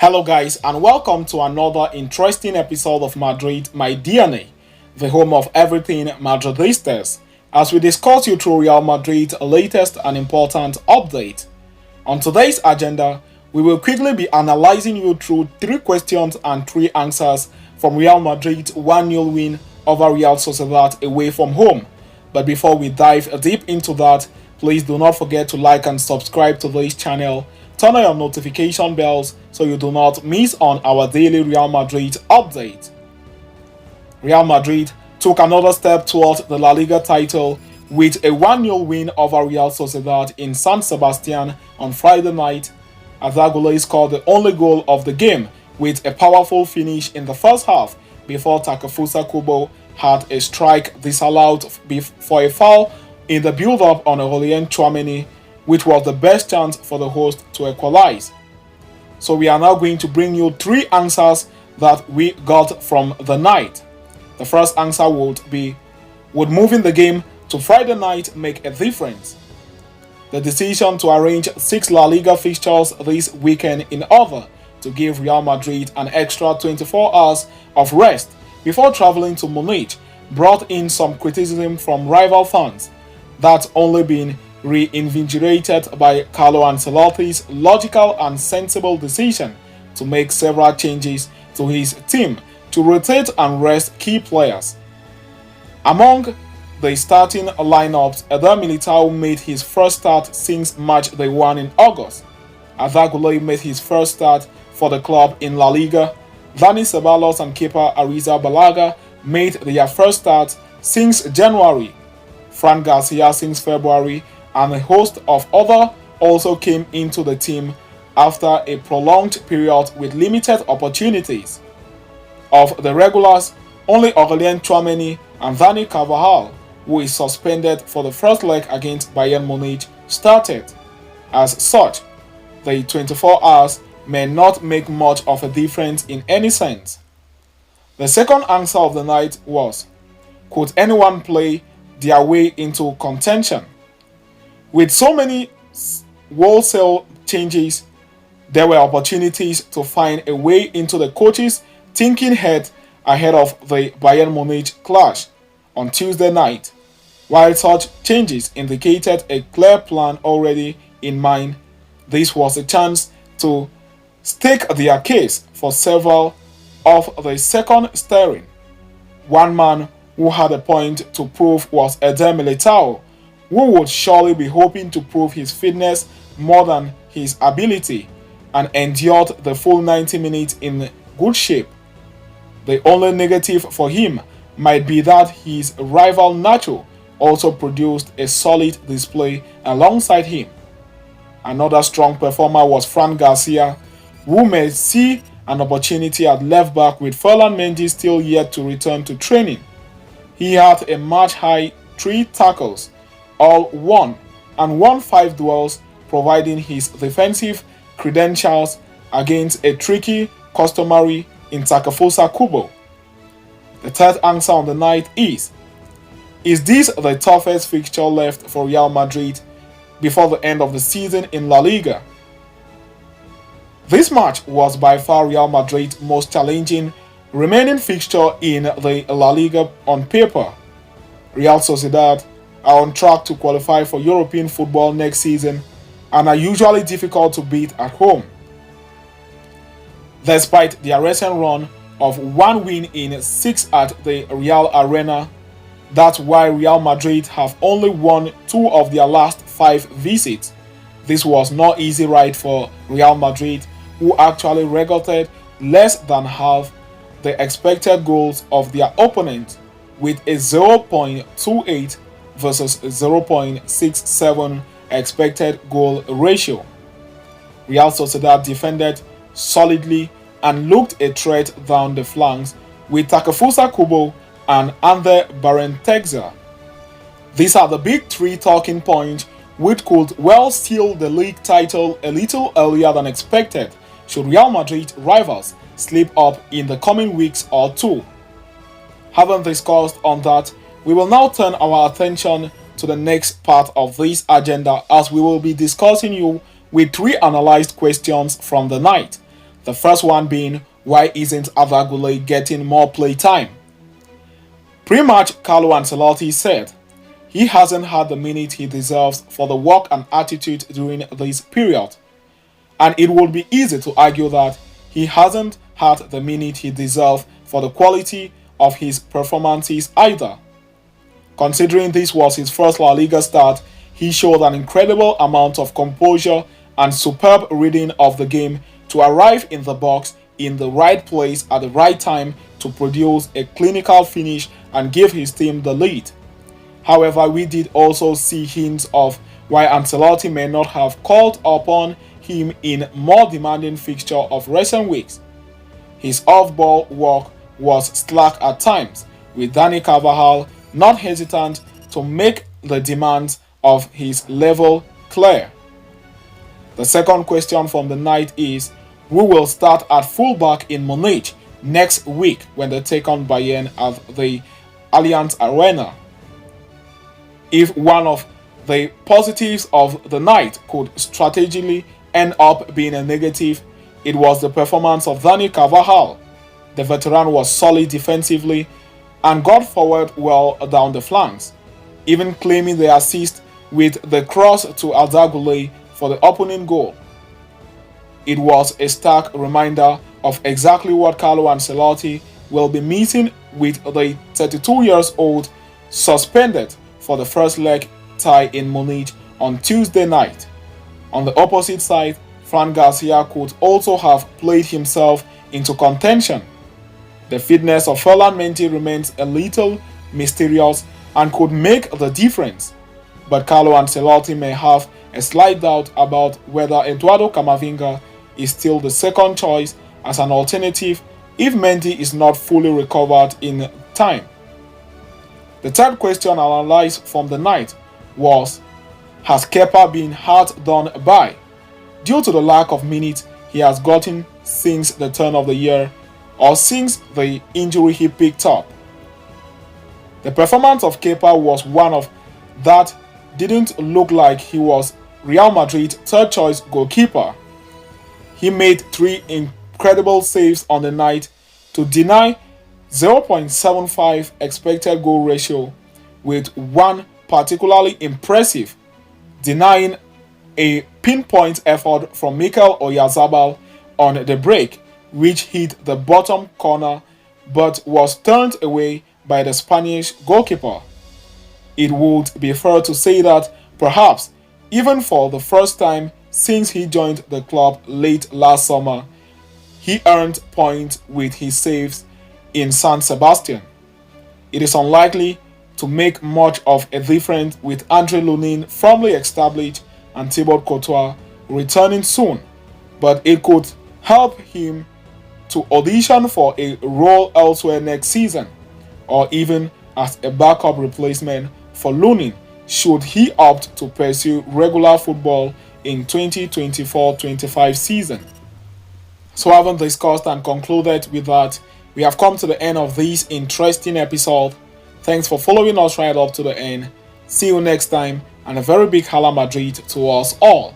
Hello guys, and welcome to another interesting episode of Madrid, my DNA, the home of everything Madridistas, as we discuss you through Real Madrid's latest and important update. On today's agenda, we will quickly be analyzing you through 3 questions and 3 answers from Real Madrid's 1-0 win over Real Sociedad away from home. But before we dive deep into that, please do not forget to like and subscribe to this channel. Turn on your notification bells so you do not miss on our daily Real Madrid update. Real Madrid took another step towards the La Liga title with a 1-0 win over Real Sociedad in San Sebastian on Friday night. Azagule scored the only goal of the game with a powerful finish in the first half before Takefusa Kubo had a strike disallowed for a foul in the build-up on Aurelien Tchouameni, which was the best chance for the host to equalize. So we are now going to bring you 3 answers that we got from the night. The first answer would moving the game to Friday night make a difference? The decision to arrange 6 La Liga fixtures this weekend in order to give Real Madrid an extra 24 hours of rest before traveling to Munich brought in some criticism from rival fans. That's only been reinvigorated by Carlo Ancelotti's logical and sensible decision to make several changes to his team to rotate and rest key players. Among the starting lineups, Eder Militao made his first start since match day 1 in August. Azagule made his first start for the club in La Liga. Dani Ceballos and keeper Arrizabalaga made their first start since January. Fran Garcia since February, and a host of others also came into the team after a prolonged period with limited opportunities. Of the regulars, only Aurelien Tchouameni and Dani Carvajal, who is suspended for the first leg against Bayern Munich, started. As such, the 24 hours may not make much of a difference in any sense. The second answer of the night was, could anyone play their way into contention? With so many wholesale changes, there were opportunities to find a way into the coach's thinking head ahead of the Bayern Munich clash on Tuesday night. While such changes indicated a clear plan already in mind, this was a chance to stake their case for several of the second steering. One man who had a point to prove was Eder Militao, who would surely be hoping to prove his fitness more than his ability, and endured the full 90 minutes in good shape. The only negative for him might be that his rival Nacho also produced a solid display alongside him. Another strong performer was Fran Garcia, who may see an opportunity at left back with Ferland Mendy still yet to return to training. He had a match-high 3 tackles, all won, and won 5 duels, providing his defensive credentials against a tricky customary in Takefusa Kubo. The third answer on the night is this the toughest fixture left for Real Madrid before the end of the season in La Liga? This match was by far Real Madrid's most challenging remaining fixture in the La Liga on paper. Real Sociedad are on track to qualify for European football next season and are usually difficult to beat at home. Despite their recent run of 1 win in 6 at the Real Arena, that's why Real Madrid have only won 2 of their last 5 visits. This was no easy ride for Real Madrid, who actually recorded less than half the expected goals of their opponent with a 0.28 versus 0.67 expected goal ratio. Real Sociedad defended solidly and looked a threat down the flanks with Takefusa Kubo and Ander Barentexer. These are the big 3 talking points which could well steal the league title a little earlier than expected should Real Madrid rivals slip up in the coming weeks or 2. Having discussed on that, we will now turn our attention to the next part of this agenda, as we will be discussing you with 3 analyzed questions from the night. The first one being, why isn't Arda Güler getting more play time? Pre-match, Carlo Ancelotti said he hasn't had the minute he deserves for the work and attitude during this period, and it would be easy to argue that he hasn't had the minute he deserves for the quality of his performances either. Considering this was his first La Liga start, he showed an incredible amount of composure and superb reading of the game to arrive in the box in the right place at the right time to produce a clinical finish and give his team the lead. However, we did also see hints of why Ancelotti may not have called upon him in more demanding fixture of recent weeks. His off-ball work was slack at times, with Dani Carvajal not hesitant to make the demands of his level clear. The second question from the night is, who will start at fullback in Munich next week when they take on Bayern at the Allianz Arena? If one of the positives of the night could strategically end up being a negative, it was the performance of Dani Carvajal. The veteran was solid defensively and got forward well down the flanks, even claiming the assist with the cross to Arda Güler for the opening goal. It was a stark reminder of exactly what Carlo Ancelotti will be missing with the 32-year-old suspended for the first leg tie in Munich on Tuesday night. On the opposite side, Fran Garcia could also have played himself into contention. The fitness of Ferland Mendy remains a little mysterious and could make the difference, but Carlo Ancelotti may have a slight doubt about whether Eduardo Camavinga is still the second choice as an alternative if Mendy is not fully recovered in time. The third question analyzed from the night was, has Kepa been hard done by? Due to the lack of minutes he has gotten since the turn of the year or since the injury he picked up. The performance of Kepa was one of that didn't look like he was Real Madrid's third choice goalkeeper. He made 3 incredible saves on the night to deny 0.75 expected goal ratio, with one particularly impressive, denying a pinpoint effort from Mikel Oyarzabal on the break, which hit the bottom corner but was turned away by the Spanish goalkeeper. It would be fair to say that perhaps even for the first time since he joined the club late last summer, he earned points with his saves in San Sebastian. It is unlikely to make much of a difference with Andre Lunin firmly established and Thibaut Courtois returning soon, but it could help him to audition for a role elsewhere next season, or even as a backup replacement for Lunin should he opt to pursue regular football in 2024-25 season. So having discussed and concluded with that, we have come to the end of this interesting episode. Thanks for following us right up to the end. See you next time, and a very big Hala Madrid to us all.